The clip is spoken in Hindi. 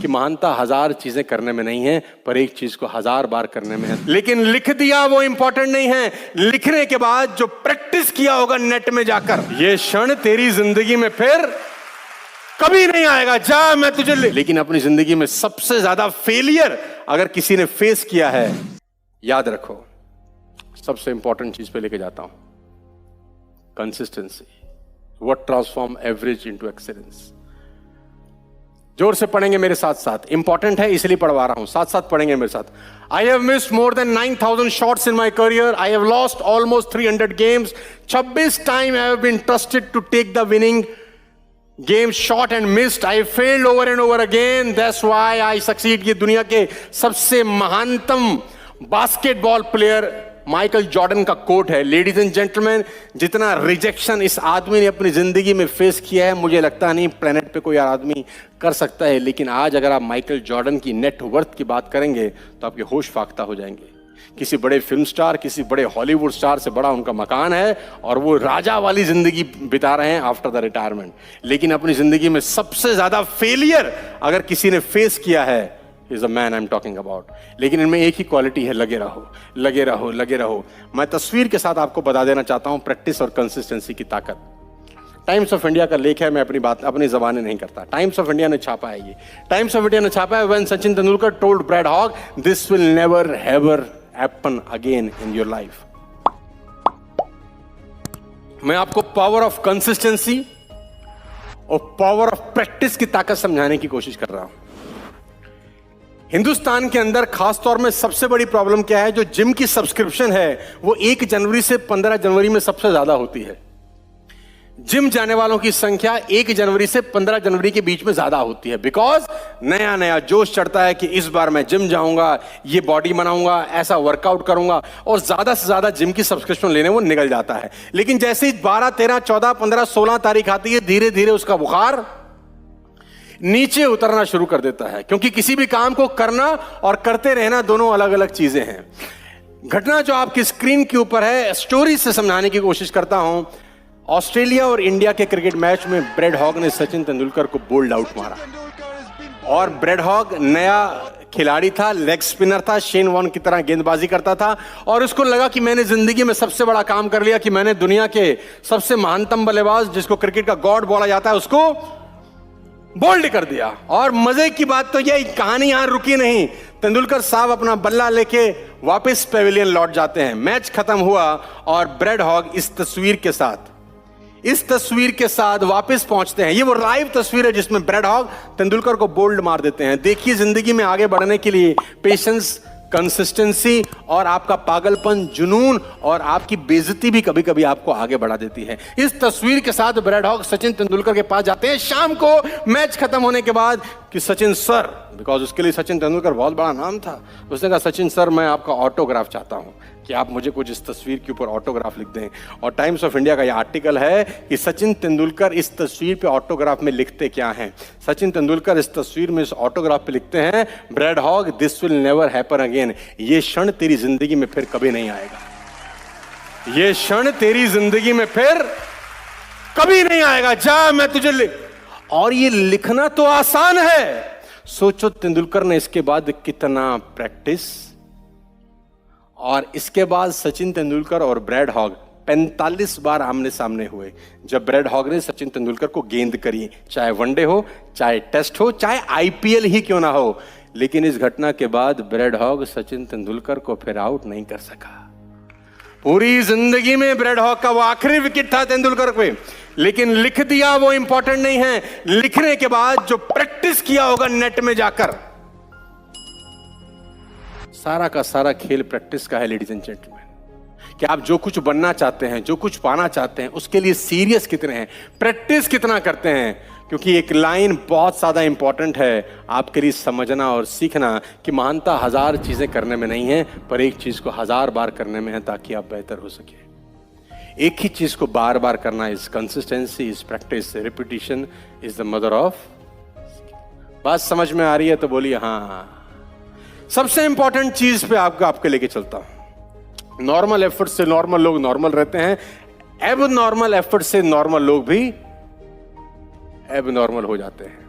कि महानता 1000 चीजें करने में नहीं है, पर एक चीज को 1000 बार करने में है। लेकिन लिख दिया वो इंपॉर्टेंट नहीं है, लिखने के बाद जो प्रैक्टिस किया होगा नेट में जाकर, ये क्षण तेरी जिंदगी में फिर कभी नहीं आएगा। जा मैं तुझे लेकिन अपनी जिंदगी में सबसे ज्यादा फेलियर अगर किसी ने फेस किया है, याद रखो, सबसे इंपॉर्टेंट चीज पे लेके जाता हूं, consistency. What transform average into excellence. जोर से पढ़ेंगे मेरे साथ साथ, इंपॉर्टेंट है इसलिए पढ़वा रहा हूं, साथ साथ पढ़ेंगे मेरे साथ। I have missed more than 9000 shots in my career. I have lost almost 300 games. 26 time I have been trusted to take the winning game shot and missed. I failed over and over again, that's why I succeed. ये दुनिया के सबसे महानतम बास्केटबॉल प्लेयर माइकल जॉर्डन का कोट है। लेडीज एंड जेंटलमैन, जितना रिजेक्शन इस आदमी ने अपनी जिंदगी में फेस किया है, मुझे लगता नहीं प्लेनेट पे कोई आदमी कर सकता है। लेकिन आज अगर आप माइकल जॉर्डन की नेटवर्थ की बात करेंगे तो आपके होश फाख्ता हो जाएंगे। किसी बड़े फिल्म स्टार, किसी बड़े हॉलीवुड स्टार से बड़ा उनका मकान है और वो राजा वाली जिंदगी बिता रहे हैं आफ्टर द रिटायरमेंट। लेकिन अपनी जिंदगी में सबसे ज्यादा फेलियर अगर किसी ने फेस किया है, is the man I am talking about. लेकिन इनमें एक ही क्वालिटी है, लगे रहो, लगे रहो, लगे रहो। मैं तस्वीर के साथ आपको बता देना चाहता हूं प्रैक्टिस और कंसिस्टेंसी की ताकत। टाइम्स ऑफ इंडिया का लेख है, मैं अपनी बात अपनी जबानी नहीं करता। टाइम्स ऑफ इंडिया ने छापा है ये। टाइम्स ऑफ इंडिया ने छापा है, when Sachin Tendulkar told Brad Hogg, this will never ever happen again in your life. मैं आपको पावर ऑफ कंसिस्टेंसी और पावर ऑफ प्रैक्टिस की ताकत समझाने की कोशिश कर रहा हूं। हिंदुस्तान के अंदर खास तौर में सबसे बड़ी प्रॉब्लम क्या है, जो जिम की सब्सक्रिप्शन है वो 1 जनवरी से 15 जनवरी में सबसे ज्यादा होती है। जिम जाने वालों की संख्या 1 जनवरी से 15 जनवरी के बीच में ज्यादा होती है। बिकॉज नया नया जोश चढ़ता है कि इस बार मैं जिम जाऊंगा, ये बॉडी बनाऊंगा, ऐसा वर्कआउट करूंगा, और ज्यादा से ज्यादा जिम की सब्सक्रिप्शन लेने वो निकल जाता है। लेकिन जैसे ही 12, 13, 14, 15, 16 तारीख आती है, धीरे धीरे उसका बुखार नीचे उतरना शुरू कर देता है। क्योंकि किसी भी काम को करना और करते रहना दोनों अलग अलग चीजें हैं। घटना जो आपकी स्क्रीन के ऊपर है, स्टोरी से समझाने की कोशिश करता हूं। ऑस्ट्रेलिया और इंडिया के क्रिकेट मैच में ब्रैड हॉग ने सचिन तेंदुलकर को बोल्ड आउट मारा। और ब्रैड हॉग नया खिलाड़ी था, लेग स्पिनर था, शेन वॉर्न की तरह गेंदबाजी करता था, और उसको लगा कि मैंने जिंदगी में सबसे बड़ा काम कर लिया, कि मैंने दुनिया के सबसे महानतम बल्लेबाज, जिसको क्रिकेट का गॉड बोला जाता है, उसको बोल्ड कर दिया। और मजे की बात तो यह कहानी यहां रुकी नहीं। तेंदुलकर साहब अपना बल्ला लेके वापस पेविलियन लौट जाते हैं। मैच खत्म हुआ और ब्रैड हॉग इस तस्वीर के साथ वापस पहुंचते हैं। ये वो लाइव तस्वीर है जिसमें ब्रैड हॉग तेंदुलकर को बोल्ड मार देते हैं। देखिए, जिंदगी में आगे बढ़ने के लिए पेशेंस, कंसिस्टेंसी और आपका पागलपन, जुनून और आपकी बेइज्जती भी कभी कभी आपको आगे बढ़ा देती है। इस तस्वीर के साथ ब्रैड हॉग सचिन तेंदुलकर के पास जाते हैं शाम को, मैच खत्म होने के बाद, कि सचिन सर, बिकॉज उसके लिए सचिन तेंदुलकर बहुत बड़ा नाम था, उसने कहा, सचिन सर, मैं आपका ऑटोग्राफ चाहता हूं, कि आप मुझे कुछ इस तस्वीर के ऊपर ऑटोग्राफ लिख दें। और टाइम्स ऑफ इंडिया का यह आर्टिकल है कि सचिन तेंदुलकर इस तस्वीर पे ऑटोग्राफ में लिखते क्या हैं। सचिन तेंदुलकर इस तस्वीर में इस ऑटोग्राफ पे लिखते हैं, bread Hogg, this will never happen again. ये क्षण तेरी जिंदगी में फिर कभी नहीं आएगा। ये क्षण तेरी जिंदगी में फिर कभी नहीं आएगा। जा मैं तुझे और ये लिखना तो आसान है। सोचो तेंदुलकर ने इसके बाद कितना प्रैक्टिस, और इसके बाद सचिन तेंदुलकर और ब्रैड हॉग 45 बार आमने सामने हुए। जब ब्रैड हॉग ने सचिन तेंदुलकर को गेंद करी, चाहे वनडे हो, चाहे टेस्ट हो, चाहे आईपीएल ही क्यों ना हो। लेकिन इस घटना के बाद ब्रैड हॉग सचिन तेंदुलकर को फिर आउट नहीं कर सका। पूरी जिंदगी में ब्रैड हॉग का वो आखिरी विकेट था तेंदुलकर पे। लेकिन लिख दिया वो इंपॉर्टेंट नहीं है, लिखने के बाद जो प्रैक्टिस किया होगा नेट में जाकर। सारा का सारा खेल प्रैक्टिस का है लेडीज एंड जेंटलमैन। कि आप जो कुछ बनना चाहते हैं, जो कुछ पाना चाहते हैं, उसके लिए सीरियस कितने हैं, प्रैक्टिस कितना करते हैं। क्योंकि एक लाइन बहुत ज्यादा इंपॉर्टेंट है आपके लिए समझना और सीखना, कि महानता 1000 चीजें करने में नहीं है, पर एक चीज को 1000 बार करने में है, ताकि आप बेहतर हो सके। एक ही चीज को बार बार करना is consistency, is practice, repetition is the mother of. बात समझ में आ रही है तो बोलिए हाँ। सबसे इंपॉर्टेंट चीज पे आपके लेके चलता हूं। नॉर्मल एफर्ट से नॉर्मल लोग नॉर्मल रहते हैं, एब नॉर्मल एफर्ट से नॉर्मल लोग भी एब नॉर्मल हो जाते हैं।